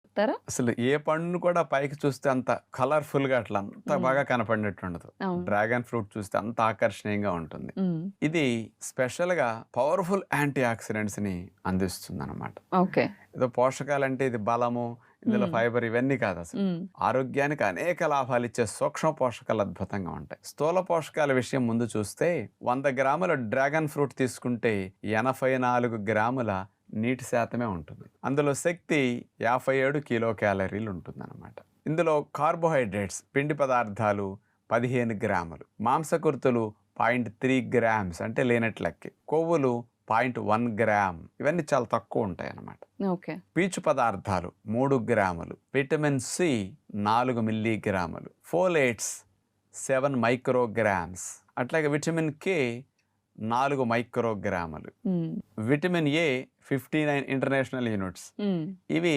చెప్తారా? అసలు ఏ పండును కూడా పైకి చూస్తే అంత కలర్‌ఫుల్‌గా అట్లా అంత హ్మ్. బాగా కనపడినట్టు ఉండదు. అవును. డ్రాగన్ ఫ్రూట్ చూస్తే అంత ఆకర్షణీయంగా ఉంటుంది. హ్మ్. ఇది స్పెషల్‌గా పవర్‌ఫుల్ యాంటీ ఆక్సిడెంట్స్‌ని అందిస్తుందన్నమాట. ఓకే. ఏదో పోషకాలంటే ఇది బలము, ఇందులో హ్మ్. ఫైబర్ ఇవన్నీ కాదసలు. హ్మ్. ఆరోగ్యానికి అనేక లాభాలిచ్చే సూక్ష్మ పోషకాలు అద్భుతంగా ఉంటాయి. స్థూల పోషకాల విషయం ముందు చూస్తే 100 గ్రాముల డ్రాగన్ ఫ్రూట్ తీసుకుంటే 84 గ్రాముల నీటి శాతమే ఉంటుంది. అందులో శక్తి 57 కిలో క్యాలరీలు ఉంటుందన్నమాట. ఇందులో కార్బోహైడ్రేట్స్ పిండి పదార్థాలు 15 గ్రాములు, మాంసకృతులు 0.3 గ్రామ్స్ అంటే లేనట్లెక్కి, కొవ్వులు 0.1 గ్రామ్ ఇవన్నీ చాలా తక్కువ ఉంటాయి అన్నమాట. ఓకే. పీచు పదార్థాలు 3 గ్రాములు, విటమిన్ సి 4 మిల్లీగ్రాములు, ఫోలేట్స్ 7 మైక్రోగ్రామ్స్, అట్లాగే విటమిన్ కే 4 మైక్రోగ్రాములు, హ్మ్. Vitamin A 59 international units. హ్మ్. ఇవి